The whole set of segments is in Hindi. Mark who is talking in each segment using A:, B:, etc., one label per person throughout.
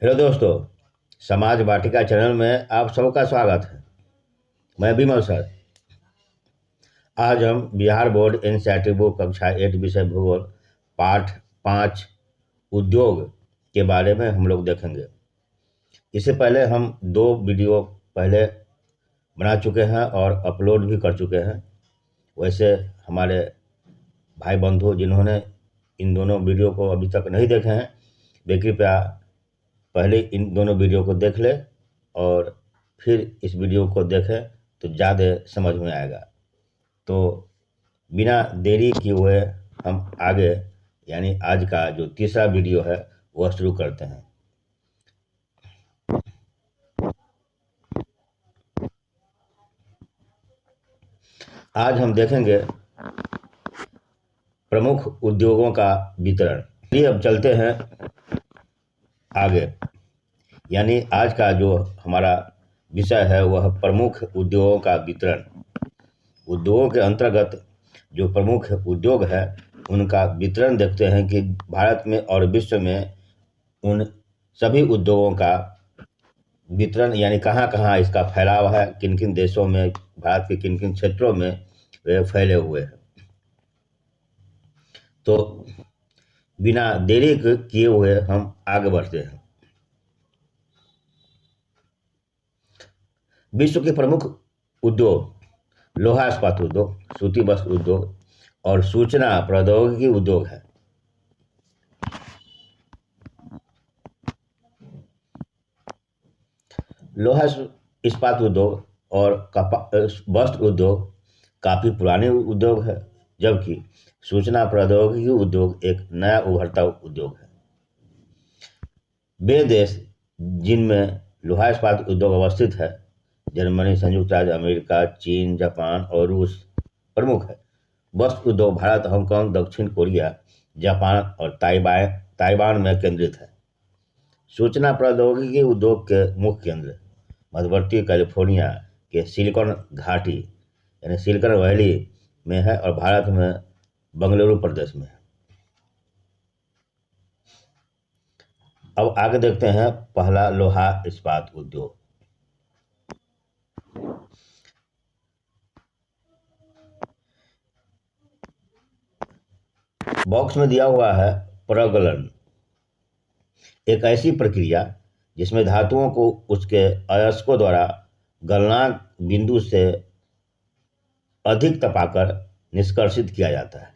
A: हेलो दोस्तों। समाज वाटिका चैनल में आप सबका स्वागत है। मैं विमल सर। आज हम बिहार बोर्ड एनसीईआरटी बुक कक्षा 8 विषय भूगोल पाठ 5 उद्योग के बारे में हम लोग देखेंगे। इससे पहले हम 2 वीडियो पहले बना चुके हैं और अपलोड भी कर चुके हैं। वैसे हमारे भाई बंधु जिन्होंने इन दोनों वीडियो को अभी तक नहीं देखे हैं, वे कृपया पहले इन दोनों वीडियो को देख ले और फिर इस वीडियो को देखें तो ज़्यादा समझ में आएगा। तो बिना देरी किए हुए हम आगे यानी आज का जो तीसरा वीडियो है वह शुरू करते हैं। आज हम देखेंगे प्रमुख उद्योगों का वितरण। चलिए अब चलते हैं आगे। यानी आज का जो हमारा विषय है वह प्रमुख उद्योगों का वितरण। उद्योगों के अंतर्गत जो प्रमुख उद्योग है उनका वितरण देखते हैं कि भारत में और विश्व में उन सभी उद्योगों का वितरण यानी कहाँ कहाँ इसका फैलाव है, किन किन देशों में, भारत के किन किन क्षेत्रों में वे फैले हुए हैं। तो बिना देरी किए हुए हम आगे बढ़ते हैं। विश्व के प्रमुख उद्योग लोहा इस्पात उद्योग, सूती वस्त्र उद्योग और सूचना प्रौद्योगिकी उद्योग है। लोहा इस्पात उद्योग और वस्त्र उद्योग काफ़ी पुराने उद्योग है, जबकि सूचना प्रौद्योगिकी उद्योग एक नया उभरता उद्योग है। वे देश जिनमें लोहा इस्पात उद्योग अवस्थित है, जर्मनी, संयुक्त राज्य अमेरिका, चीन, जापान और रूस प्रमुख है। वस्त्र उद्योग भारत, हांगकांग, दक्षिण कोरिया, जापान और ताइवान में केंद्रित है। सूचना प्रौद्योगिकी उद्योग के मुख्य केंद्र मध्यवर्ती कैलिफोर्निया के सिलिकॉन घाटी यानी सिलिकॉन वैली में है और भारत में बंगलुरु प्रदेश में है। अब आगे देखते हैं पहला लोहा इस्पात उद्योग। बॉक्स में दिया हुआ है प्रगलन, एक ऐसी प्रक्रिया जिसमें धातुओं को उसके अयस्कों द्वारा गलनांक बिंदु से अधिक तपाकर निष्कर्षित किया जाता है।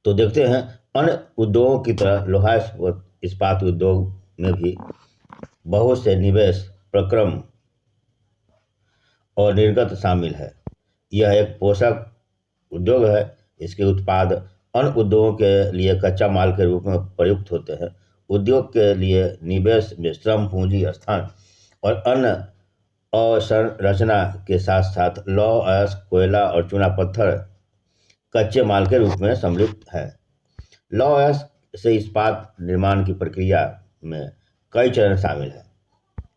A: तो देखते हैं अन्य उद्योगों की तरह लोहा इस्पात उद्योग में भी बहुत से निवेश, प्रक्रम और निर्गत शामिल है। यह एक पोषक उद्योग है। इसके उत्पाद अन्य उद्योगों के लिए कच्चा माल के रूप में प्रयुक्त होते हैं। उद्योग के लिए निवेश में श्रम, पूंजी, स्थान और अन्य अवसंरचना के साथ साथ लौह, अयस्क, कोयला और चूना पत्थर कच्चे माल के रूप में सम्मिलित है। लौह अयस्क से इस्पात निर्माण की प्रक्रिया में कई चरण शामिल हैं।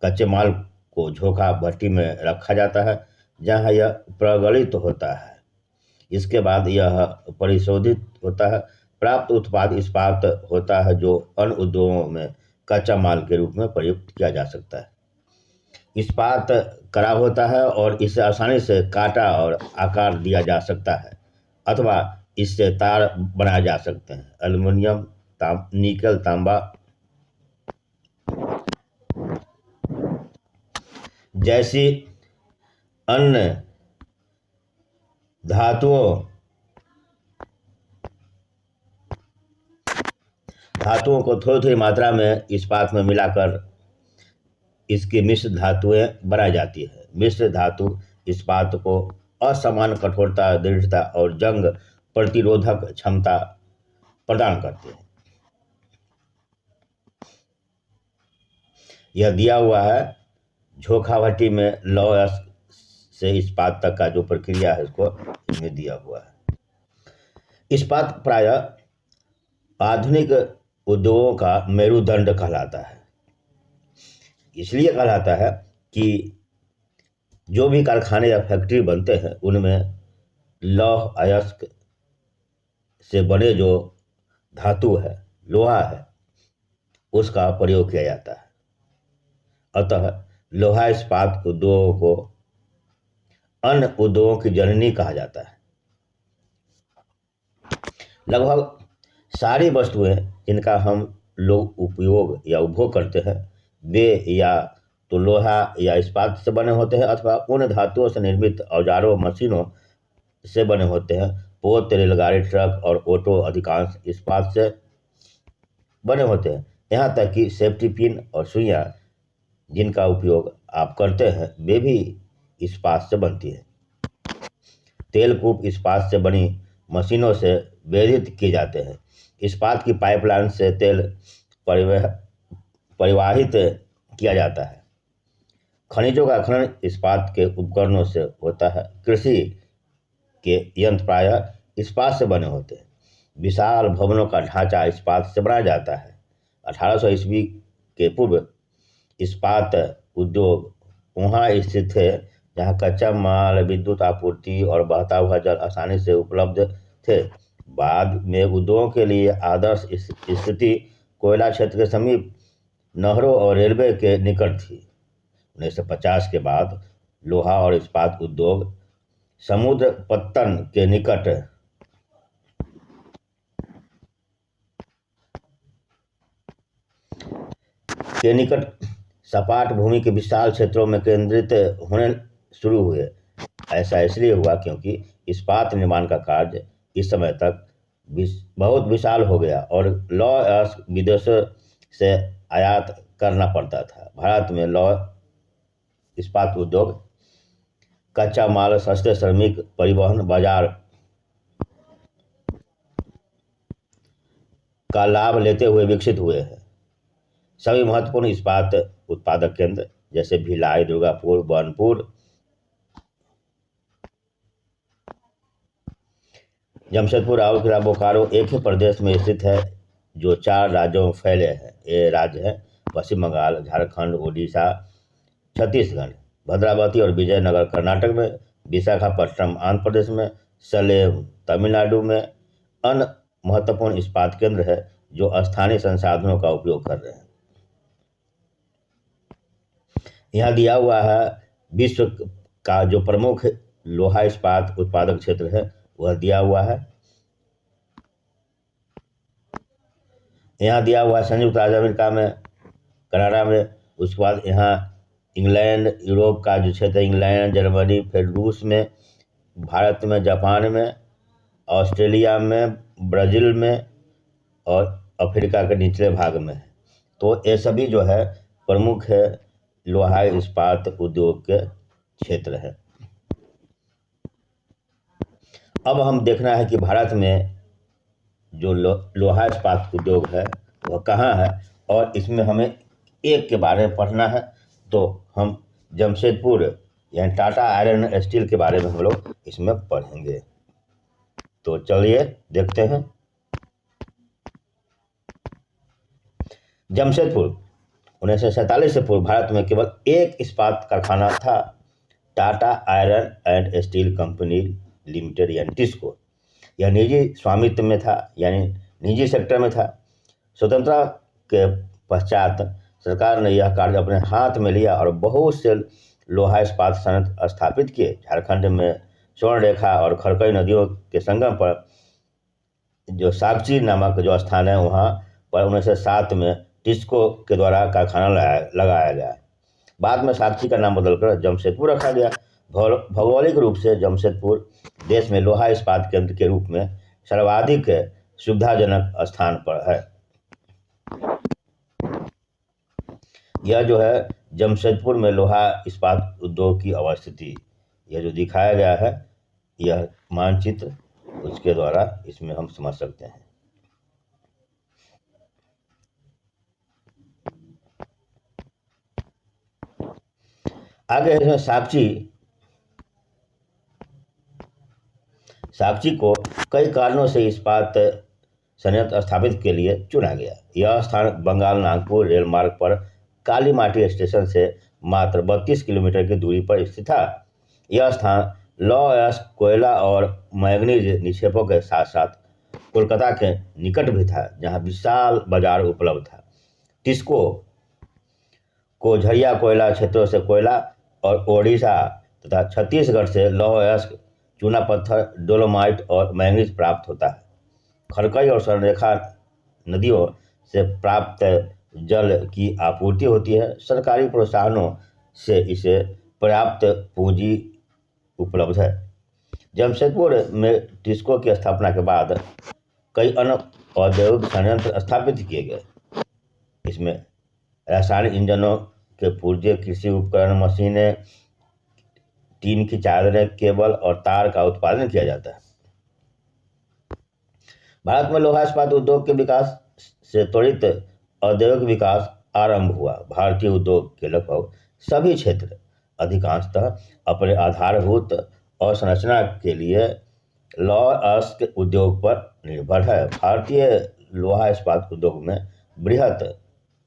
A: कच्चे माल को झोंका भट्टी में रखा जाता है जहां यह प्रगलित होता है। इसके बाद यह परिशोधित होता है। प्राप्त उत्पाद इस्पात होता है जो अन्य उद्योगों में कच्चा माल के रूप में प्रयुक्त किया जा सकता है। इस्पात कड़ा होता है और इसे आसानी से काटा और आकार दिया जा सकता है अथवा इससे तार बनाए जा सकते हैं। एल्युमिनियम, निकल, तांबा जैसी अन्य धातुओं को थोड़ी थोड़ी मात्रा में इस्पात में मिलाकर इसकी मिश्र धातुएं बनाई जाती है। मिश्र धातु इस्पात को असमान कठोरता, दृढ़ता और जंग प्रतिरोधक क्षमता प्रदान करते हैं। यह दिया हुआ है झोंका भट्टी में लौह से इस्पात तक का जो प्रक्रिया है इसको इसमें दिया हुआ है। इस्पात प्रायः आधुनिक उद्योगों का मेरुदंड कहलाता है। इसलिए कहलाता है कि जो भी कारखाने या फैक्ट्री बनते हैं उनमें लौह अयस्क से बने जो धातु है, लोहा है, उसका प्रयोग किया जाता है। अतः लोहा इस्पात उद्योगों को अन्य उद्योगों की जननी कहा जाता है। लगभग सारी वस्तुएं जिनका हम लोग उपयोग या उपभोग करते हैं वे या तो लोहा या इस्पात से बने होते हैं अथवा उन धातुओं से निर्मित औजारों मशीनों से बने होते हैं। पोत, रेलगाड़ी, ट्रक और ऑटो अधिकांश इस्पात से बने होते हैं। यहाँ तक कि सेफ्टी पिन और सुइयाँ जिनका उपयोग आप करते हैं वे भी इस्पात से बनती है। तेल कूप इस्पात से बनी मशीनों से वेधित किए जाते हैं। इस्पात की पाइपलाइन से तेल परिवह परिवाहित किया जाता है। खनिजों का खनन इस्पात के उपकरणों से होता है। कृषि के यंत्र प्रायः इस्पात से बने होते हैं। विशाल भवनों का ढांचा इस्पात से बनाया जाता है। 1800 ईस्वी के पूर्व इस्पात उद्योग वहाँ स्थित थे जहाँ कच्चा माल, विद्युत आपूर्ति और बहता हुआ जल आसानी से उपलब्ध थे। बाद में उद्योगों के लिए आदर्श स्थिति कोयला क्षेत्र के समीप, नहरों और रेलवे के निकट थी। 1950 के बाद लोहा और इस्पात उद्योग समुद्र पत्तन के निकट सपाट भूमि के विशाल क्षेत्रों में केंद्रित होने शुरू हुए। ऐसा इसलिए हुआ क्योंकि इस्पात निर्माण का कार्य इस समय तक बहुत विशाल हो गया और लौह विदेशों से आयात करना पड़ता था। भारत में लौह इस्पात उद्योग कच्चा माल, सस्ते श्रमिक, परिवहन, बाजार का लाभ लेते हुए विकसित हुए हैं। सभी महत्वपूर्ण इस्पात उत्पादक केंद्र जैसे भिलाई, दुर्गापुर, बनपुर, जमशेदपुर, राउरकेला, बोकारो एक ही प्रदेश में स्थित है जो 4 राज्यों में फैले हैं। ये राज्य हैं पश्चिम बंगाल, झारखंड, उड़ीसा, छत्तीसगढ़। भद्रावती और विजयनगर कर्नाटक में, विशाखापट्टनम आंध्र प्रदेश में, सलेम तमिलनाडु में अन्य महत्वपूर्ण इस्पात केंद्र है जो स्थानीय संसाधनों का उपयोग कर रहे हैं। यहाँ दिया हुआ है विश्व का जो प्रमुख लोहा इस्पात उत्पादक क्षेत्र है वह दिया हुआ है। यहाँ दिया हुआ है संयुक्त राज्य अमेरिका में, कनाडा में, उसके बाद यहाँ इंग्लैंड, यूरोप का जो क्षेत्र, इंग्लैंड, जर्मनी, फिर रूस में, भारत में, जापान में, ऑस्ट्रेलिया में, ब्राज़ील में और अफ्रीका के निचले भाग में है। तो ये सभी जो है प्रमुख है लोहा इस्पात उद्योग के क्षेत्र है। अब हम देखना है कि भारत में जो लोहा इस्पात उद्योग है वह कहाँ है और इसमें हमें एक के बारे में पढ़ना है। तो हम जमशेदपुर यानी टाटा आयरन स्टील के बारे में हम लोग इसमें पढ़ेंगे। तो चलिए देखते हैं। जमशेदपुर 1947 से पूर्व भारत में केवल एक इस्पात कारखाना था, Tata iron and steel company limited यानी टिस्को। यह निजी स्वामित्व में था यानी निजी सेक्टर में था। स्वतंत्रता के पश्चात सरकार ने यह कार्य अपने हाथ में लिया और बहुत से लोहा इस्पात संयंत्र स्थापित किए। झारखंड में स्वर्णरेखा और खड़कई नदियों के संगम पर जो सागची नामक जो स्थान है वहाँ पर 1907 में टिस्को के द्वारा कारखाना लगाया गया। बाद में सागची का नाम बदलकर जमशेदपुर रखा गया। भौगोलिक रूप से जमशेदपुर देश में लोहा इस्पात केंद्र के रूप में सर्वाधिक सुविधाजनक स्थान पर है। यह जो है जमशेदपुर में लोहा इस्पात उद्योग की अवस्थिति, यह जो दिखाया गया है यह मानचित्र, उसके द्वारा इसमें हम समझ सकते हैं। आगे इसमें सागची को कई कारणों से इस्पात संयंत्र स्थापित के लिए चुना गया। यह स्थान बंगाल नागपुर रेल मार्ग पर काली माटी स्टेशन से मात्र 32 किलोमीटर की दूरी पर स्थित था। यह स्थान लौह, कोयला और मैग्नीज निक्षेपों के साथ साथ कोलकाता के निकट भी था जहां विशाल बाजार उपलब्ध था। टिस्को को झरिया कोयला क्षेत्रों से कोयला और ओडिशा तथा छत्तीसगढ़ से लौह अयस्क, चूना पत्थर, डोलोमाइट और मैंगनीज प्राप्त होता है। खरकई और स्वर्णरेखा नदियों से प्राप्त जल की आपूर्ति होती है। सरकारी प्रोत्साहनों से इसे पर्याप्त पूंजी उपलब्ध है। जमशेदपुर में टिस्को की स्थापना के बाद कई अन्य औद्योगिक संयंत्र स्थापित किए गए। इसमें रासायनिक इंजनों के पुर्जे, कृषि उपकरण, मशीनें, टीन की चादरें, केबल और तार का उत्पादन किया जाता है। भारत में लोहा इस्पात उद्योग के विकास से त्वरित औद्योगिक विकास आरंभ हुआ। भारतीय उद्योग के लगभग सभी क्षेत्र अधिकांशतः अपने आधारभूत अवसंरचना के लिए लौह अयस्क उद्योग पर निर्भर है। भारतीय लोहा इस्पात उद्योग में बृहत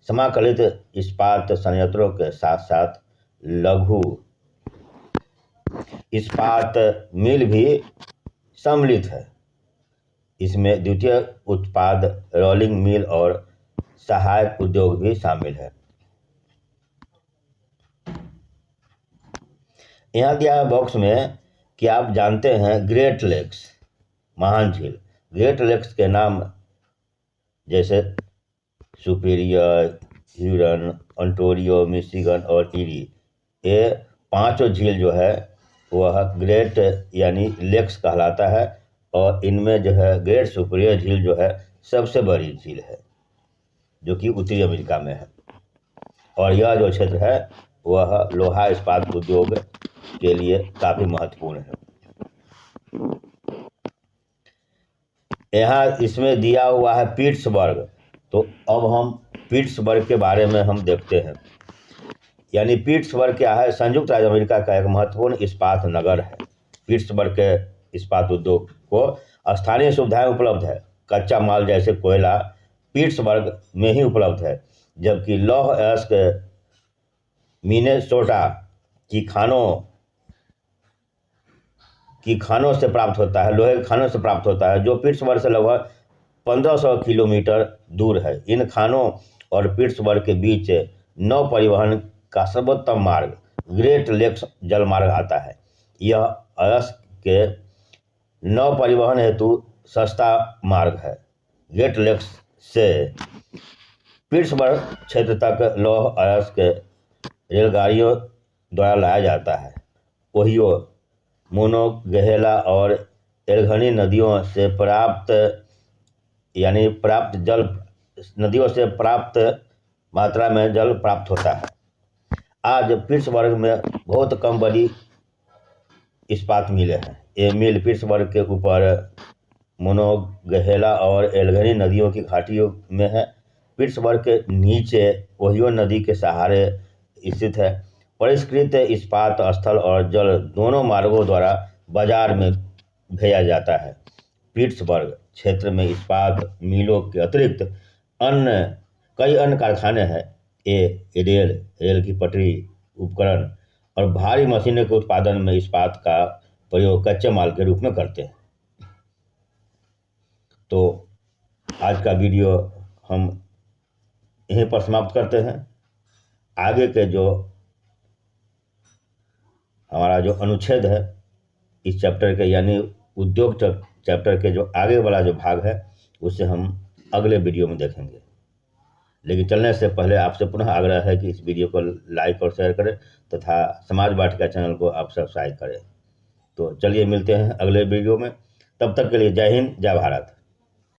A: समाकलित इस्पात संयंत्रों के साथ साथ लघु इस्पात मिल भी सम्मिलित है। इसमें द्वितीय उत्पाद, रोलिंग मिल और सहायक उद्योग भी शामिल है। यहाँ दिया है बॉक्स में कि आप जानते हैं ग्रेट लेक्स, महान झील। ग्रेट लेक्स के नाम जैसे सुपीरियर, ह्यूरन, ओंटारियो, मिशिगन और ईरी, ये पांचों झील जो है वह ग्रेट यानी लेक्स कहलाता है। और इनमें जो है ग्रेट सुपीरियर झील जो है सबसे बड़ी झील है, जो कि उत्तरी अमेरिका में है। और यह जो क्षेत्र है वह लोहा इस्पात उद्योग के लिए काफ़ी महत्वपूर्ण है। यहाँ इसमें दिया हुआ है पिट्सबर्ग। तो अब हम पिट्सबर्ग के बारे में हम देखते हैं। यानी पिट्सबर्ग क्या है? संयुक्त राज्य अमेरिका का एक महत्वपूर्ण इस्पात नगर है। पिट्सबर्ग के इस्पात उद्योग को स्थानीय सुविधाएं उपलब्ध है। कच्चा माल जैसे कोयला पिट्सबर्ग में ही उपलब्ध है, जबकि लौह अयस्क मिनेसोटा की खानों से प्राप्त होता है, लोहे के खानों से प्राप्त होता है, जो पिट्सबर्ग से लगभग 1500 किलोमीटर दूर है। इन खानों और पिट्सबर्ग के बीच नौ परिवहन का सर्वोत्तम मार्ग ग्रेट लेक्स जलमार्ग आता है। यह अयस्क के नौ परिवहन हेतु सस्ता मार्ग है। ग्रेट लेक्स से पिट्सबर्ग क्षेत्र तक लौह अयस्क रेलगाड़ियों द्वारा लाया जाता है। ओहियो, मोनोगहेला और एल्गनी नदियों से प्राप्त मात्रा में जल प्राप्त होता है। आज पिट्सबर्ग में बहुत कम बड़ी इस्पात मिलें हैं। ये मिल पिट्सबर्ग के ऊपर मोनोगहेला और एल्गनी नदियों की घाटियों में है। पिट्सबर्ग के नीचे ओहियो नदी के सहारे स्थित है। परिष्कृत इस्पात स्थल और जल दोनों मार्गों द्वारा बाजार में भेजा जाता है। पिट्सबर्ग क्षेत्र में इस्पात मिलों के अतिरिक्त कई अन्य कारखाने हैं। ये रेल की पटरी, उपकरण और भारी मशीनों के उत्पादन में इस्पात का प्रयोग कच्चे माल के रूप में करते हैं। तो आज का वीडियो हम यहीं पर समाप्त करते हैं। आगे के जो हमारा जो अनुच्छेद है इस चैप्टर के, यानी उद्योग चैप्टर के जो आगे वाला जो भाग है, उसे हम अगले वीडियो में देखेंगे। लेकिन चलने से पहले आपसे पुनः आग्रह है कि इस वीडियो को लाइक और शेयर करें तथा समाज वाटिका चैनल को आप सब्सक्राइब करें। तो चलिए मिलते हैं अगले वीडियो में। तब तक के लिए जय हिंद, जय भारत।